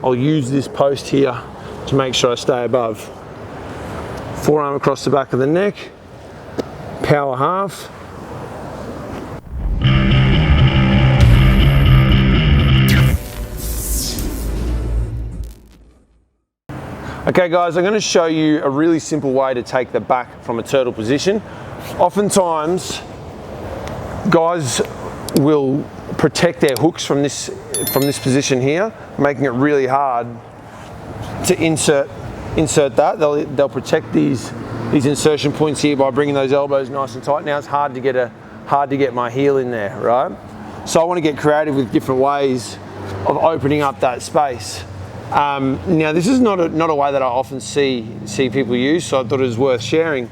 I'll use this post here to make sure I stay above. Forearm across the back of the neck, power half. Okay guys, I'm going to show you a really simple way to take the back from a turtle position. Oftentimes, guys will protect their hooks from this position here, making it really hard to insert that. They'll protect these insertion points here by bringing those elbows nice and tight. Now it's hard to get my heel in there, right? So I want to get creative with different ways of opening up that space. Now this is not a way that I often see people use, so I thought it was worth sharing.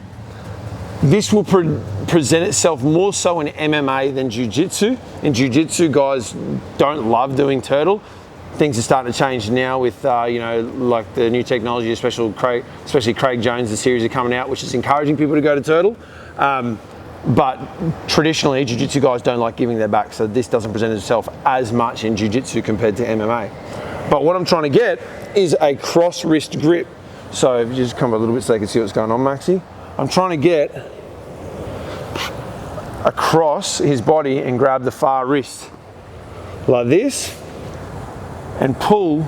This will present itself more so in MMA than Jiu-Jitsu. In Jiu-Jitsu, guys don't love doing turtle. Things are starting to change now with you know, like the new technology, especially Craig Jones, the series are coming out, which is encouraging people to go to turtle. But traditionally, Jiu-Jitsu guys don't like giving their back, so this doesn't present itself as much in Jiu-Jitsu compared to MMA. But what I'm trying to get is a cross wrist grip. So if you just come a little bit so you can see what's going on, Maxi. I'm trying to get across his body and grab the far wrist like this and pull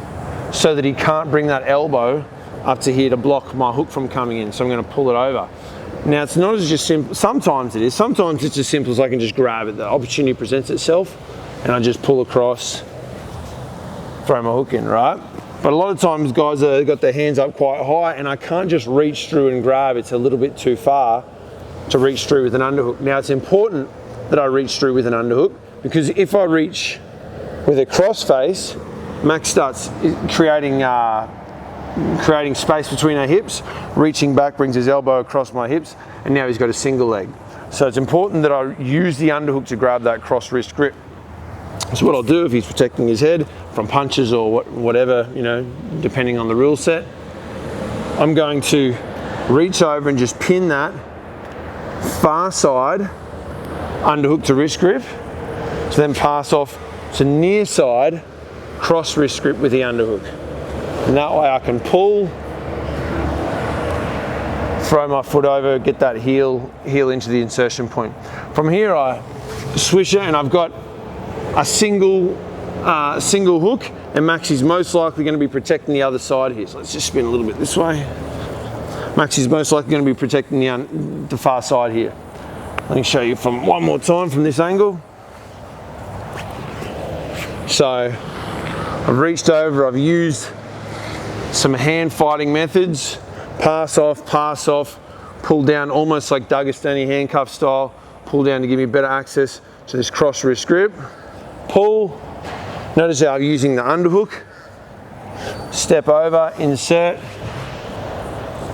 so that he can't bring that elbow up to here to block my hook from coming in. So I'm going to pull it over. Now it's not as just simple, sometimes it is, sometimes it's as simple as I can just grab it. The opportunity presents itself and I just pull across, throw my hook in, right? But a lot of times guys have got their hands up quite high and I can't just reach through and grab. It's a little bit too far to reach through with an underhook. Now it's important that I reach through with an underhook, because if I reach with a cross face, Max starts creating space between our hips, reaching back brings his elbow across my hips, and now he's got a single leg. So it's important that I use the underhook to grab that cross wrist grip. So what I'll do if he's protecting his head from punches or whatever, you know, depending on the rule set, I'm going to reach over and just pin that far side underhook to wrist grip, to then pass off to near side cross wrist grip with the underhook. And that way I can pull, throw my foot over, get that heel into the insertion point. From here I swish it and I've got a single hook, and Max is most likely going to be protecting the other side here. So let's just spin a little bit this way. Max is most likely going to be protecting the far side here. Let me show you from one more time from this angle. So I've reached over, I've used some hand fighting methods, pass off, pull down almost like Dagestani handcuff style, pull down to give me better access to this cross wrist grip, pull. Notice how I'm using the underhook, step over, insert,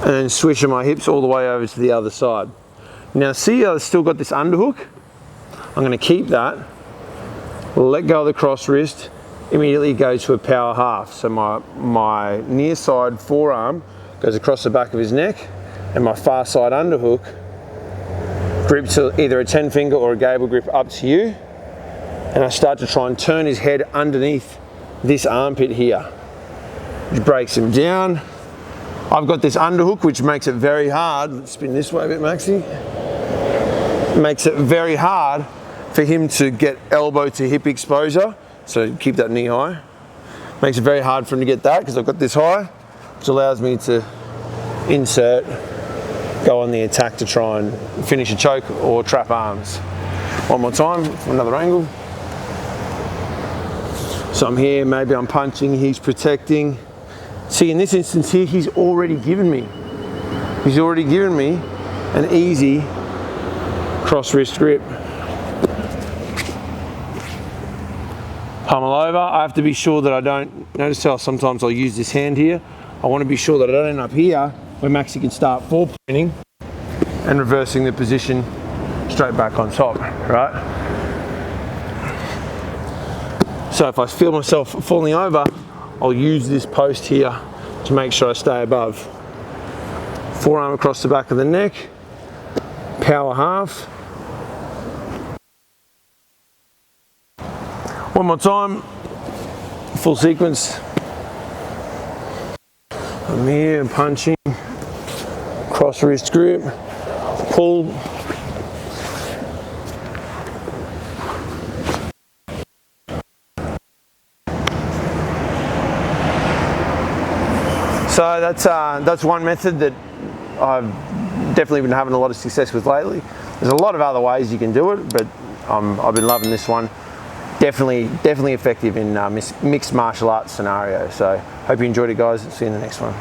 and then swishing my hips all the way over to the other side. Now see, I've still got this underhook. I'm going to keep that, let go of the cross wrist, immediately go to a power half. So my near side forearm goes across the back of his neck, and my far side underhook grips either a 10 finger or a gable grip, up to you. And I start to try and turn his head underneath this armpit here, which breaks him down. I've got this underhook, which makes it very hard. Let's spin this way a bit, Maxi. Makes it very hard for him to get elbow to hip exposure. So keep that knee high. Makes it very hard for him to get that because I've got this high, which allows me to insert, go on the attack to try and finish a choke or trap arms. One more time from another angle. So I'm here, maybe I'm punching, he's protecting. See, in this instance here, he's already given me an easy cross wrist grip. Pummel over. I have to be sure that I don't, notice how sometimes I'll use this hand here. I want to be sure that I don't end up here where Maxi can start forward pointing and reversing the position straight back on top, right? So if I feel myself falling over, I'll use this post here to make sure I stay above. Forearm across the back of the neck, power half. One more time, full sequence. I'm here punching, cross wrist grip, pull. So that's one method that I've definitely been having a lot of success with lately. There's a lot of other ways you can do it, but I've been loving this one. Definitely effective in mixed martial arts scenarios. So hope you enjoyed it, guys. See you in the next one.